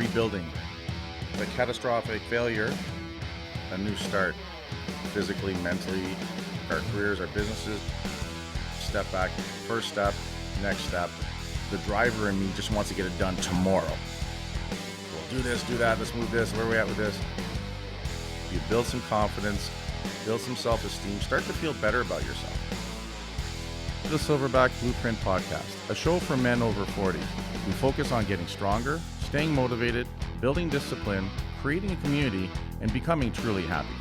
rebuilding. The catastrophic failure, a new start, physically, mentally, our careers, our businesses. Step back, first step, next step. The driver in me just wants to get it done tomorrow. We'll do this, do that, let's move this, where are we at with this? You build some confidence, build some self-esteem, start to feel better about yourself. The Silverback Blueprint Podcast, a show for men over 40. We focus on getting stronger, staying motivated, building discipline, creating a community, and becoming truly happy.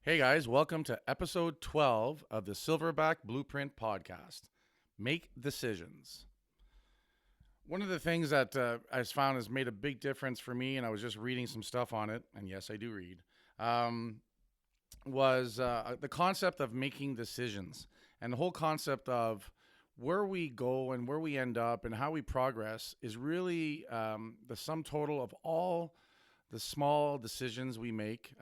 Hey guys, welcome to episode 12 of the Silverback Blueprint Podcast. Make decisions. One of the things that I found has made a big difference for me, and I was just reading some stuff on it, and yes, I do read, was the concept of making decisions and the whole concept of where we go and where we end up and how we progress is really the sum total of all the small decisions we make.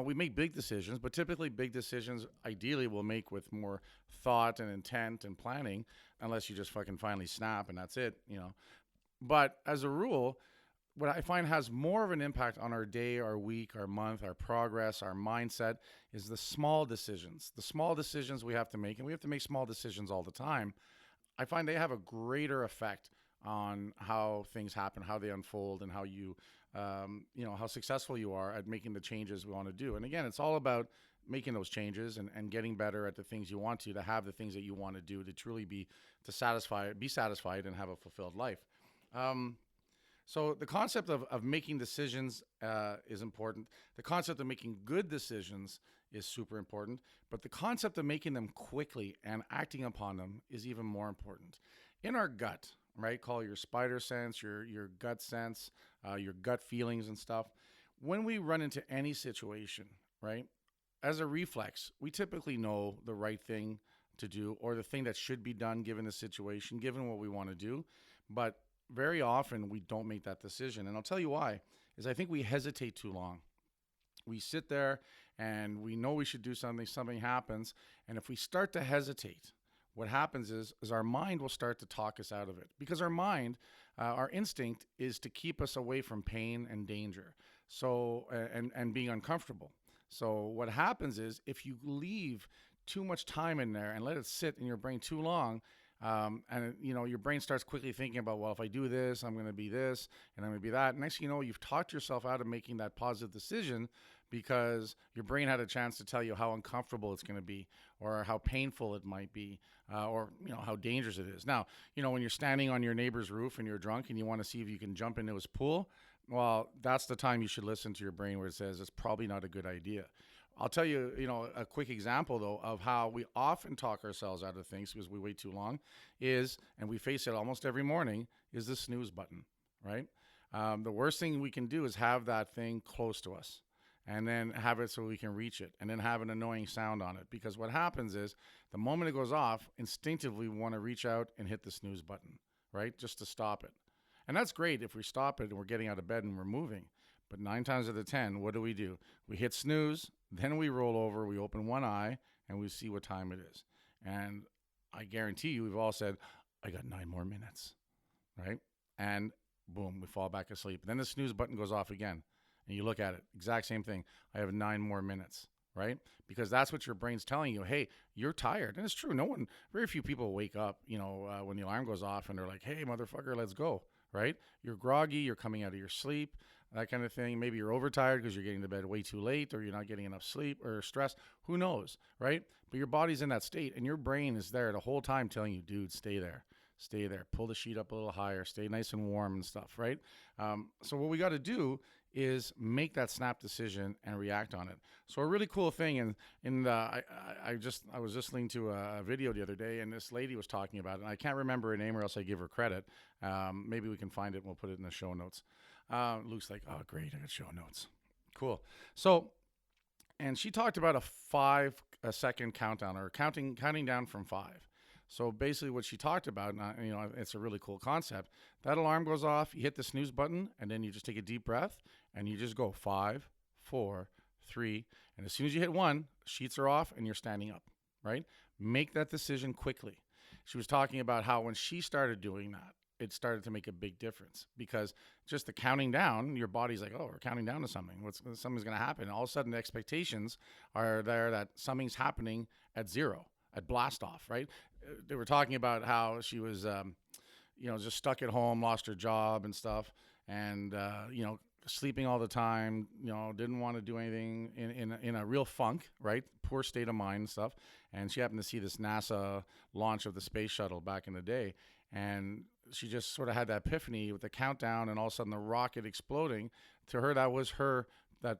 We make big decisions, but typically big decisions ideally we'll make with more thought and intent and planning, unless you just fucking finally snap and that's it, But as a rule, what I find has more of an impact on our day, our week, our month, our progress, our mindset is the small decisions. The small decisions we have to make, and we have to make small decisions all the time. I find they have a greater effect on how things happen, how they unfold, and how you, how successful you are at making the changes we want to do. And again, it's all about making those changes and getting better at the things you want to have the things that you want to do to truly be satisfied and have a fulfilled life. So the concept of making decisions is important. The concept of making good decisions is super important, but the concept of making them quickly and acting upon them is even more important. In our gut, right? Call your spider sense, your gut sense, your gut feelings and stuff. When we run into any situation, right? As a reflex, we typically know the right thing to do or the thing that should be done given the situation, given what we want to do. But very often we don't make that decision. And I'll tell you why, is I think we hesitate too long. We sit there and we know we should do something happens. And if we start to hesitate, what happens is our mind will start to talk us out of it, because our mind, our instinct is to keep us away from pain and danger. So, and being uncomfortable. So what happens is if you leave too much time in there and let it sit in your brain too long, your brain starts quickly thinking about, well, if I do this, I'm going to be this and I'm going to be that. Next thing you know, you've talked yourself out of making that positive decision because your brain had a chance to tell you how uncomfortable it's going to be or how painful it might be or how dangerous it is. Now, when you're standing on your neighbor's roof and you're drunk and you want to see if you can jump into his pool, well, that's the time you should listen to your brain where it says it's probably not a good idea. I'll tell you, a quick example, though, of how we often talk ourselves out of things because we wait too long and we face it almost every morning, is the snooze button, right? The worst thing we can do is have that thing close to us and then have it so we can reach it and then have an annoying sound on it. Because what happens is the moment it goes off, instinctively we want to reach out and hit the snooze button, right? Just to stop it. And that's great if we stop it and we're getting out of bed and we're moving. But 9 times out of 10, what do? We hit snooze, then we roll over, we open one eye, and we see what time it is. And I guarantee you, we've all said, I got 9 more minutes, right? And boom, we fall back asleep. Then the snooze button goes off again, and you look at it, exact same thing. I have 9 more minutes, right? Because that's what your brain's telling you. Hey, you're tired. And it's true. Very few people wake up, when the alarm goes off and they're like, hey, motherfucker, let's go, right? You're groggy, you're coming out of your sleep, that kind of thing. Maybe you're overtired because you're getting to bed way too late or you're not getting enough sleep or stress. Who knows, right? But your body's in that state and your brain is there the whole time telling you, dude, stay there. Stay there. Pull the sheet up a little higher. Stay nice and warm and stuff, right? So what we got to do is make that snap decision and react on it. So a really cool thing, I was listening to a video the other day, and this lady was talking about it, and I can't remember her name or else I give her credit. Maybe we can find it and we'll put it in the show notes. Luke's like, oh, great, I got show notes. Cool. So, and she talked about a 5-second countdown or counting down from 5. So basically what she talked about, and it's a really cool concept. That alarm goes off, you hit the snooze button, and then you just take a deep breath, and you just go 5, 4, 3. And as soon as you hit 1, sheets are off, and you're standing up, right? Make that decision quickly. She was talking about how when she started doing that, it started to make a big difference, because just the counting down, your body's like, oh, we're counting down to something. Something's going to happen. And all of a sudden, the expectations are there that something's happening at zero, at blast off, right? They were talking about how she was, just stuck at home, lost her job and stuff, and sleeping all the time, didn't want to do anything, in a real funk, right? Poor state of mind and stuff. And she happened to see this NASA launch of the space shuttle back in the day. And she just sort of had that epiphany with the countdown and all of a sudden the rocket exploding. To her, that was her, that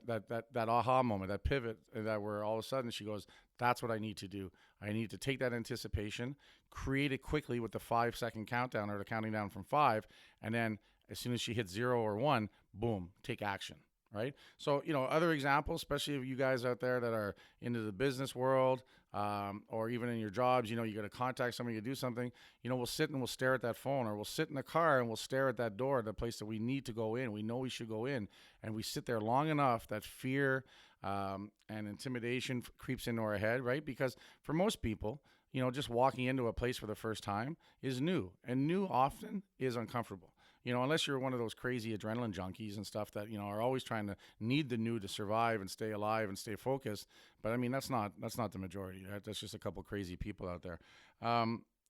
aha moment, that pivot, that where all of a sudden she goes, that's what I need to do. I need to take that anticipation, create it quickly with the 5-second countdown, or the counting down from 5. And then as soon as she hits 0 or 1, boom, take action, right? So, other examples, especially of you guys out there that are into the business world, or even in your jobs, you got to contact somebody to do something, we'll sit and we'll stare at that phone, or we'll sit in the car and we'll stare at that door, the place that we need to go in. We know we should go in, and we sit there long enough that fear and intimidation creeps into our head, right? Because for most people, just walking into a place for the first time is new, and new often is uncomfortable. Unless you're one of those crazy adrenaline junkies and stuff that, are always trying to need the new to survive and stay alive and stay focused. But I mean, that's not the majority. Right? That's just a couple crazy people out there.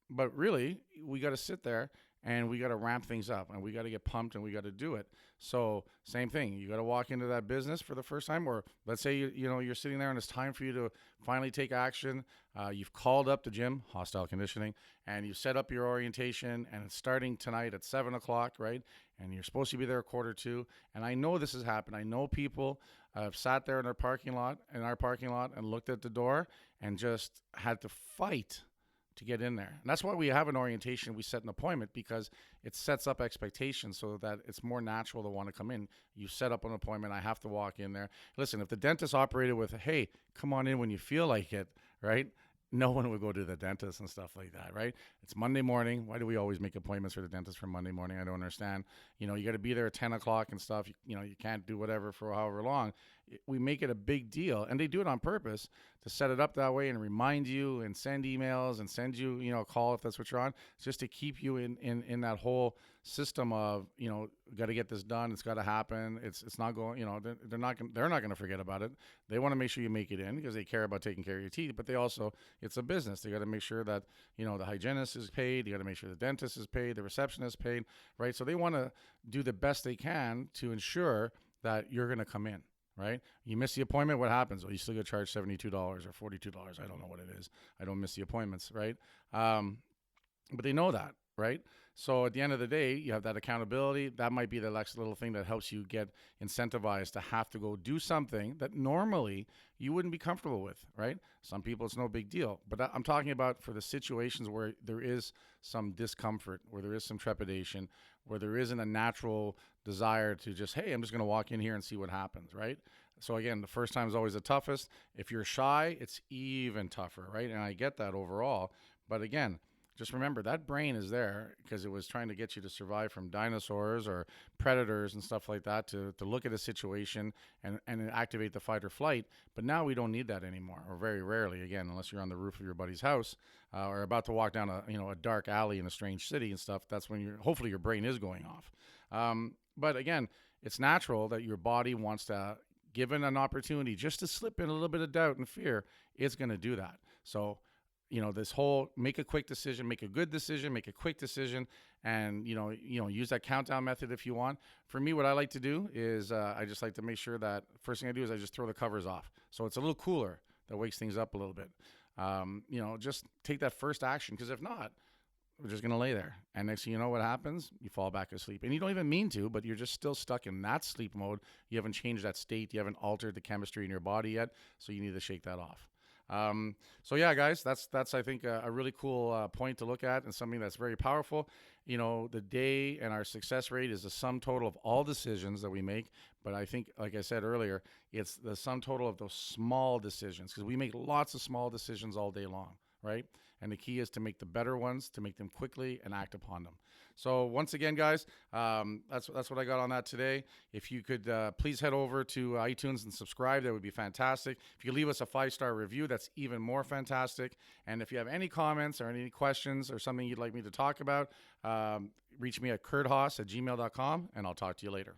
But really, we got to sit there and we got to ramp things up, and we got to get pumped, and we got to do it. So same thing. You got to walk into that business for the first time, or let's say, you're sitting there and it's time for you to finally take action. You've called up the gym, hostile conditioning, and you set up your orientation, and it's starting tonight at 7:00, right? And you're supposed to be there at 1:45. And I know this has happened. I know people have sat there in our parking lot, and looked at the door and just had to fight to get in there. And that's why we have an orientation. We set an appointment, because it sets up expectations so that it's more natural to want to come in. You set up an appointment. I have to walk in there. Listen, if the dentist operated with, hey, come on in when you feel like it, right? No one would go to the dentist and stuff like that, right? It's Monday morning. Why do we always make appointments for the dentist for Monday morning? I don't understand. You got to be there at 10:00 and stuff. You can't do whatever for however long. We make it a big deal, and they do it on purpose to set it up that way and remind you and send emails and send you, a call if that's what you're on. It's just to keep you in that whole system of, got to get this done. It's got to happen. It's not going, they're not going to forget about it. They want to make sure you make it in, because they care about taking care of your teeth, but they also, it's a business. They got to make sure that, the hygienist is paid. You got to make sure the dentist is paid, the receptionist is paid, right? So they want to do the best they can to ensure that you're going to come in. Right? You miss the appointment, what happens? Well, you still get charged $72 or $42. I don't know what it is. I don't miss the appointments, right? But they know that, right? So at the end of the day, you have that accountability. That might be the next little thing that helps you get incentivized to have to go do something that normally you wouldn't be comfortable with, right? Some people, it's no big deal. But I'm talking about for the situations where there is some discomfort, where there is some trepidation, where there isn't a natural desire to just, hey, I'm just going to walk in here and see what happens, right? So again, the first time is always the toughest. If you're shy, it's even tougher, right? And I get that overall. But again, just remember that brain is there because it was trying to get you to survive from dinosaurs or predators and stuff like that, to look at a situation and activate the fight or flight. But now we don't need that anymore, or very rarely, again, unless you're on the roof of your buddy's house or about to walk down a dark alley in a strange city and stuff. That's when hopefully your brain is going off. But again, it's natural that your body wants to, given an opportunity just to slip in a little bit of doubt and fear, it's going to do that. So this whole make a quick decision, make a good decision, make a quick decision, and, use that countdown method if you want. For me, what I like to do is I just like to make sure that first thing I do is I just throw the covers off. So it's a little cooler. That wakes things up a little bit. Just take that first action, because if not, we're just going to lay there. And next thing you know what happens, you fall back asleep. And you don't even mean to, but you're just still stuck in that sleep mode. You haven't changed that state. You haven't altered the chemistry in your body yet. So you need to shake that off. So yeah, guys, that's I think a really cool point to look at, and something that's very powerful. The day and our success rate is the sum total of all decisions that we make. But I think, like I said earlier, it's the sum total of those small decisions, because we make lots of small decisions all day long, right? And the key is to make the better ones, to make them quickly and act upon them. So once again, guys, that's what I got on that today. If you could please head over to iTunes and subscribe, that would be fantastic. If you leave us a 5-star review, that's even more fantastic. And if you have any comments or any questions or something you'd like me to talk about, reach me at kurthaas@gmail.com, and I'll talk to you later.